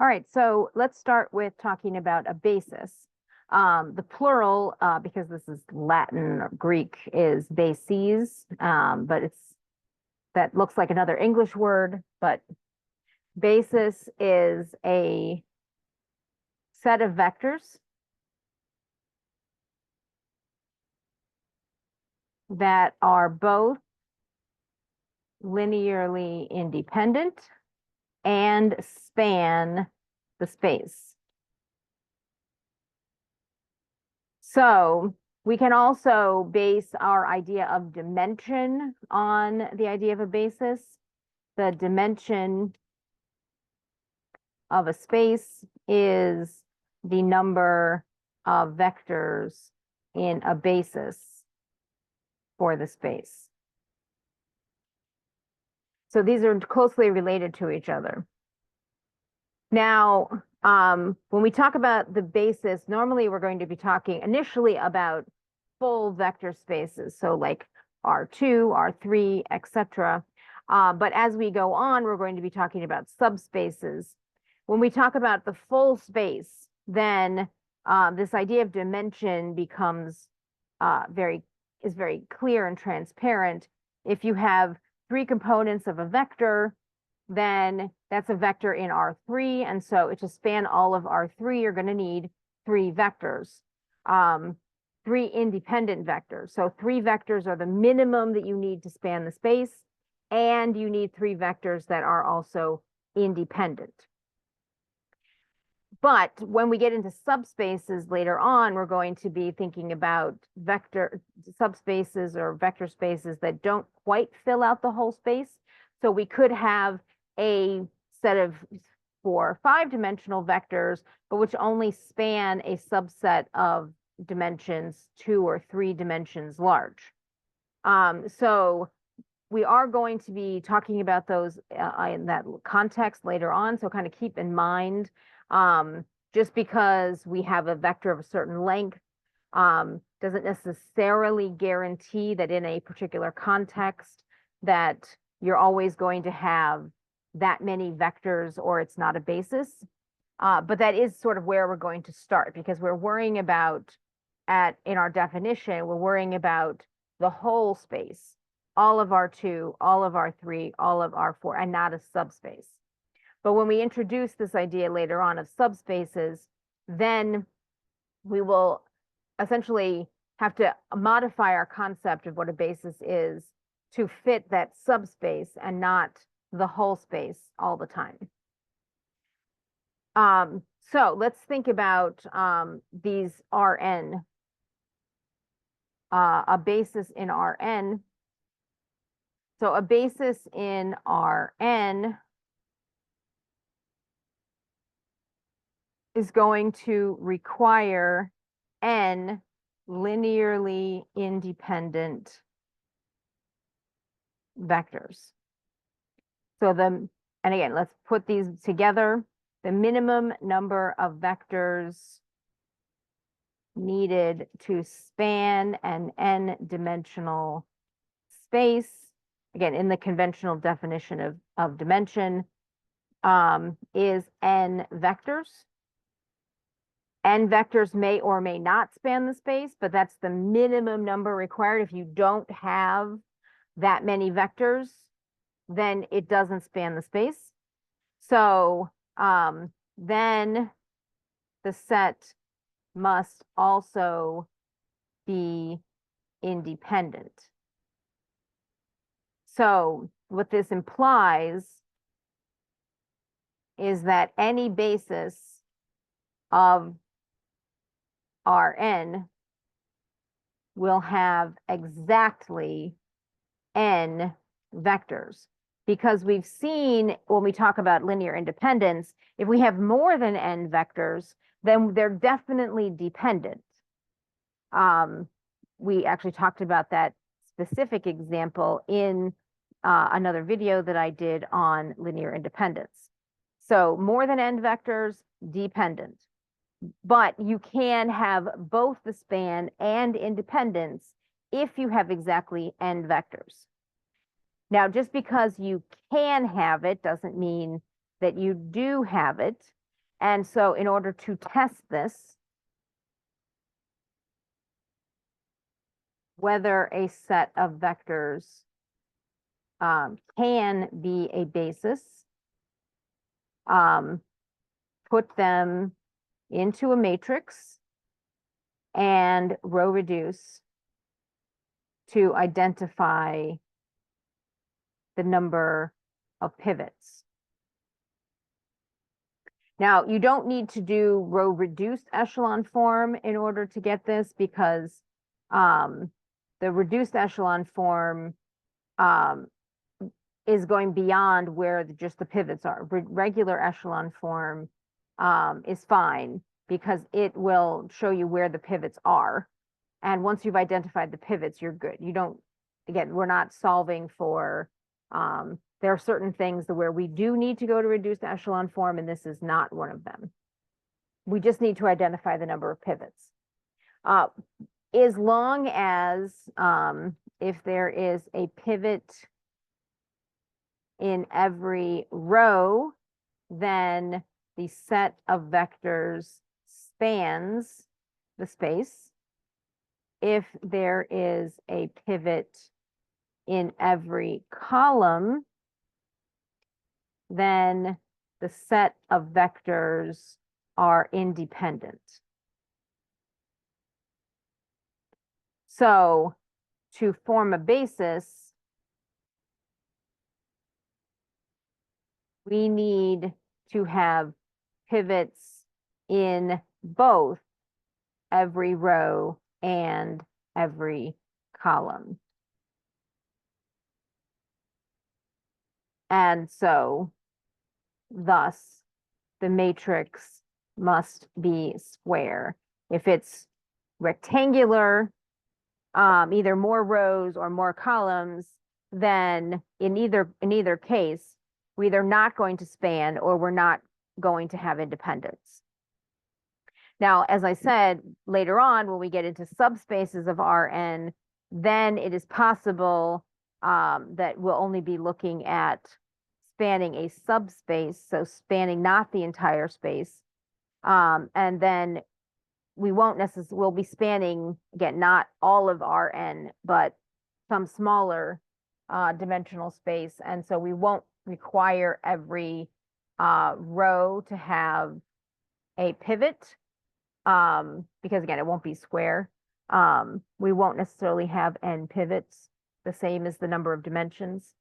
All right, so let's start with talking about a basis. The plural, because this is Latin or Greek, is bases, but that looks like another English word, but basis is a set of vectors that are both linearly independent and span the space. So we can also base our idea of dimension on the idea of a basis. The dimension of a space is the number of vectors in a basis for the space. So these are closely related to each other. Now, when we talk about the basis, normally we're going to be talking initially about full vector spaces, so like R2, R3, etc. But as we go on, we're going to be talking about subspaces. When we talk about the full space, then this idea of dimension becomes very clear and transparent. If you have 3 components of a vector, then that's a vector in R3. And so to span all of R3, you're going to need 3 vectors, 3 independent vectors. So 3 vectors are the minimum that you need to span the space, and you need 3 vectors that are also independent. But when we get into subspaces later on, we're going to be thinking about vector subspaces or vector spaces that don't quite fill out the whole space. So we could have a set of 4 or 5-dimensional vectors, but which only span a subset of dimensions 2 or 3 dimensions large. So we are going to be talking about those in that context later on. So kind of keep in mind, just because we have a vector of a certain length doesn't necessarily guarantee that in a particular context that you're always going to have that many vectors or it's not a basis. But that is sort of where we're going to start, because we're worrying about, in our definition, we're worrying about the whole space, all of R2, all of R3, all of R4, and not a subspace. But when we introduce this idea later on of subspaces, then we will essentially have to modify our concept of what a basis is to fit that subspace and not the whole space all the time. So let's think about these Rn, a basis in Rn. So a basis in Rn is going to require n linearly independent vectors. So and again, let's put these together. The minimum number of vectors needed to span an n-dimensional space, again, in the conventional definition of dimension, is n vectors. N vectors may or may not span the space, but that's the minimum number required. If you don't have that many vectors, then it doesn't span the space. So then the set must also be independent. So what this implies is that any basis of Rn will have exactly n vectors, because we've seen when we talk about linear independence, if we have more than n vectors, then they're definitely dependent. We actually talked about that specific example in another video that I did on linear independence. So more than n vectors, dependent. But you can have both the span and independence if you have exactly n vectors. Now, just because you can have it doesn't mean that you do have it. And so in order to test this, whether a set of vectors can be a basis, put them into a matrix and row reduce to identify the number of pivots. Now, you don't need to do row reduced echelon form in order to get this, because the reduced echelon form is going beyond where just the pivots are. Regular echelon form is fine because it will show you where the pivots are. And once you've identified the pivots, you're good. You don't, again, we're not solving for, there are certain things where we do need to go to reduced echelon form, and this is not one of them. We just need to identify the number of pivots. As long as if there is a pivot in every row, then the set of vectors spans the space. If there is a pivot in every column, then the set of vectors are independent. So to form a basis, we need to have pivots in both every row and every column. And so, thus, the matrix must be square. If it's rectangular, either more rows or more columns, then in either case, we're either not going to span or we're not going to have independence. Now, as I said, later on, when we get into subspaces of Rn, then it is possible that we'll only be looking at spanning a subspace, so spanning not the entire space. And then we won't necessarily, we'll be spanning, again, not all of Rn, but some smaller dimensional space. And so we won't require every row to have a pivot, because again, it won't be square. We won't necessarily have n pivots, the same as the number of dimensions.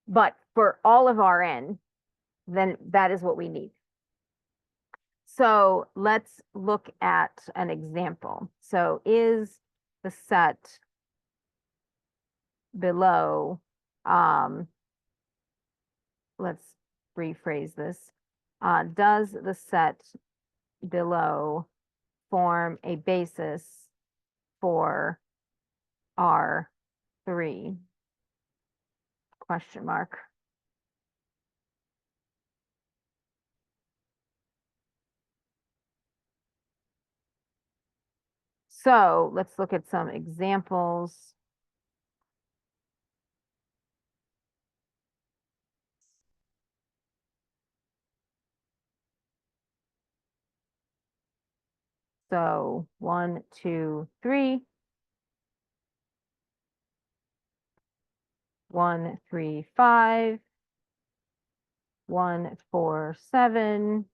But for all of Rn, then that is what we need. So let's look at an example. So is the set below, let's rephrase this. Does the set below form a basis for R3? Question mark. So let's look at some examples. So 1, 2, 3. 1, 3, 5. 1, 4, 7.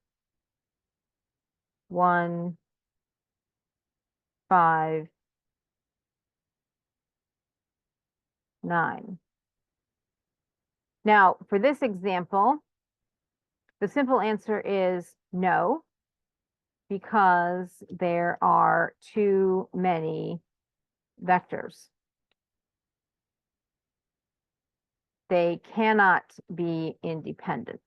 1, 5, 9. Now, for this example, the simple answer is no, because there are too many vectors. They cannot be independent.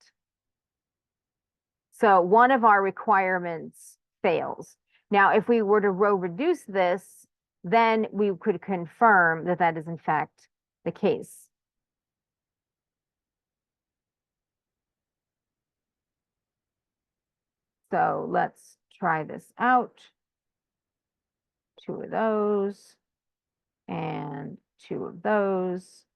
So one of our requirements fails. Now, if we were to row reduce this, then we could confirm that that is in fact the case. So let's try this out. 2 of those and 2 of those.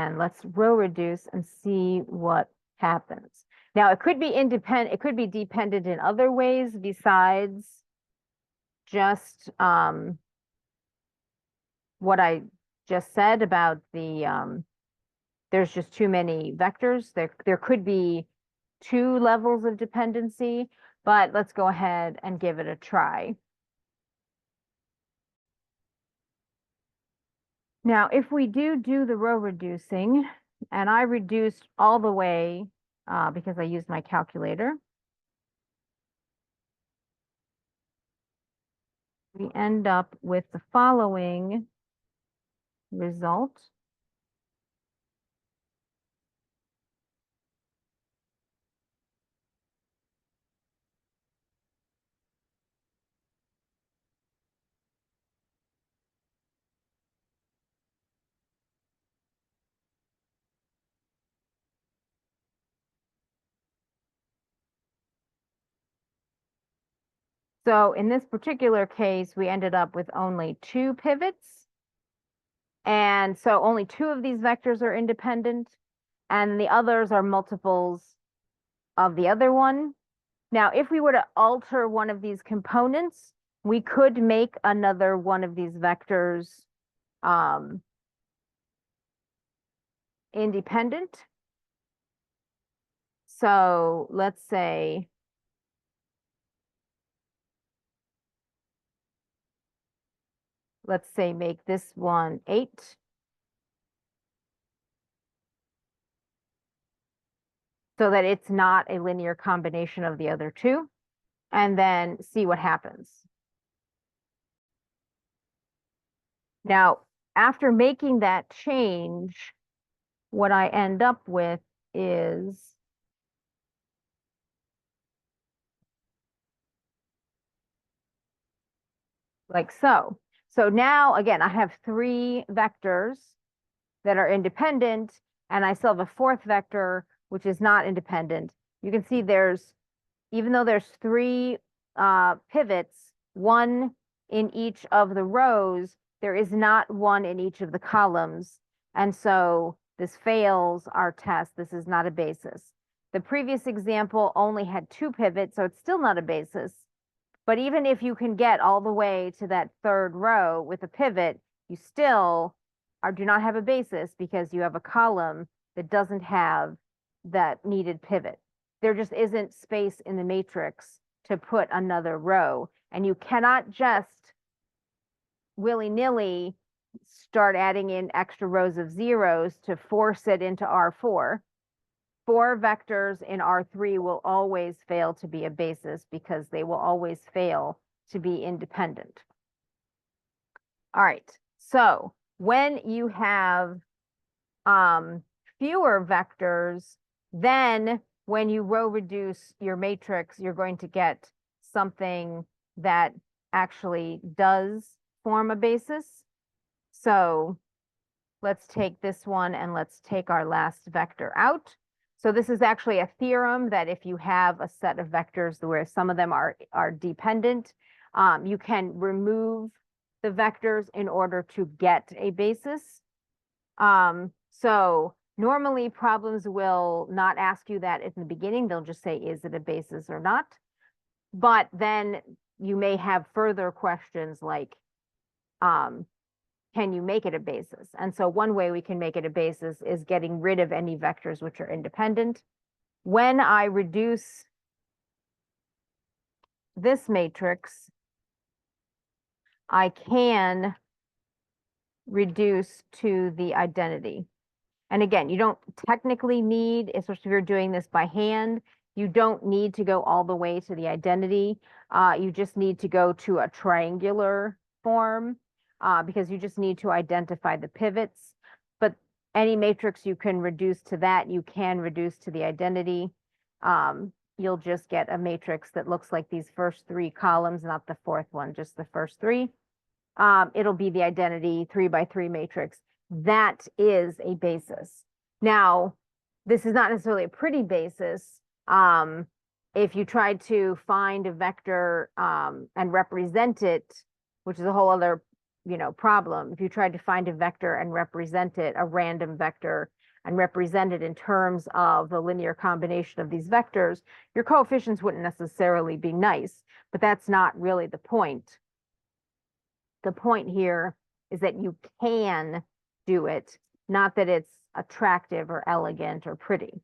And let's row reduce and see what happens. Now, it could be independent, it could be dependent in other ways besides just what I just said about the there's just too many vectors. There could be two levels of dependency, but let's go ahead and give it a try. Now, if we do the row reducing, and I reduced all the way because I used my calculator, we end up with the following result. So in this particular case, we ended up with only two pivots. And so only two of these vectors are independent, and the others are multiples of the other one. Now, if we were to alter one of these components, we could make another one of these vectors independent. So let's say make this one 8. So that it's not a linear combination of the other two, and then see what happens. Now, after making that change, what I end up with is like so. So now, again, I have 3 vectors that are independent, and I still have a 4th vector, which is not independent. You can see even though there's 3 pivots, 1 in each of the rows, there is not 1 in each of the columns. And so this fails our test. This is not a basis. The previous example only had 2 pivots, so it's still not a basis. But even if you can get all the way to that 3rd row with a pivot, you still do not have a basis because you have a column that doesn't have that needed pivot. There just isn't space in the matrix to put another row. And you cannot just willy-nilly start adding in extra rows of zeros to force it into R4. 4 vectors in R3 will always fail to be a basis because they will always fail to be independent. All right, so when you have fewer vectors, then when you row reduce your matrix, you're going to get something that actually does form a basis. So let's take this one and let's take our last vector out. So this is actually a theorem that if you have a set of vectors where some of them are dependent, you can remove the vectors in order to get a basis. So normally problems will not ask you that in the beginning. They'll just say, is it a basis or not? But then you may have further questions like, can you make it a basis? And so one way we can make it a basis is getting rid of any vectors which are independent. When I reduce this matrix, I can reduce to the identity. And again, you don't technically need, especially if you're doing this by hand, you don't need to go all the way to the identity. You just need to go to a triangular form. Because you just need to identify the pivots. But any matrix you can reduce to that, you can reduce to the identity. You'll just get a matrix that looks like these first 3 columns, not the 4th one, just the first 3. It'll be the identity 3 by 3 matrix. That is a basis. Now, this is not necessarily a pretty basis. If you tried to find a vector and represent it, which is a whole other problem. If you tried to find a vector and represent it, a random vector, and represent it in terms of the linear combination of these vectors, your coefficients wouldn't necessarily be nice, but that's not really the point. The point here is that you can do it, not that it's attractive or elegant or pretty.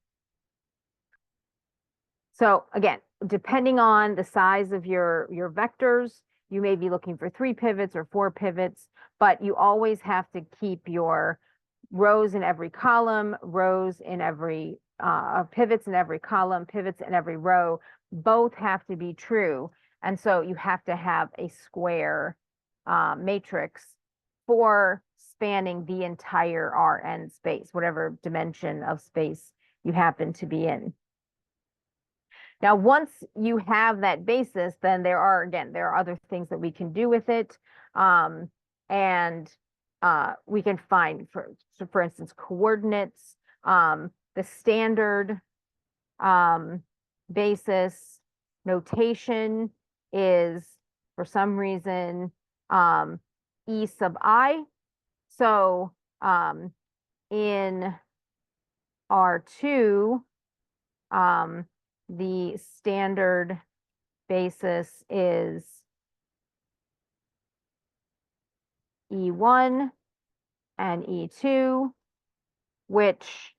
So again, depending on the size of your vectors, you may be looking for 3 pivots or 4 pivots, but you always have to keep your rows in every column, rows in every pivots in every column, pivots in every row. Both have to be true. And so you have to have a square matrix for spanning the entire Rn space, whatever dimension of space you happen to be in. Now, once you have that basis, then there are other things that we can do with it. We can find, for instance, coordinates, the standard basis notation is, for some reason, E sub I. So in R2, the standard basis is E1 and E2, which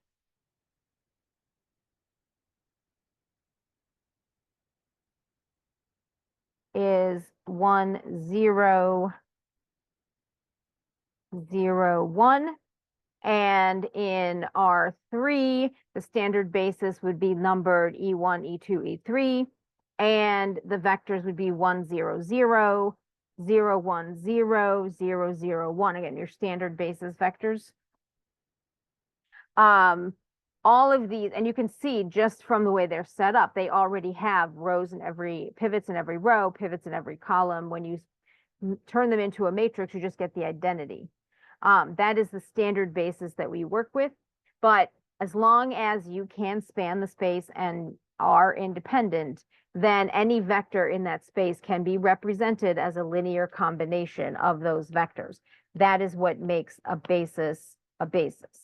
is 1, 0, 0, 1. And in R3, the standard basis would be numbered E1, E2, E3, and the vectors would be 1, 0, 0, 0, 1, 0, 0, 0, 1. Again, your standard basis vectors. All of these, and you can see just from the way they're set up, they already have rows in every, pivots in every row, pivots in every column. When you turn them into a matrix, you just get the identity. That is the standard basis that we work with. But as long as you can span the space and are independent, then any vector in that space can be represented as a linear combination of those vectors. That is what makes a basis a basis.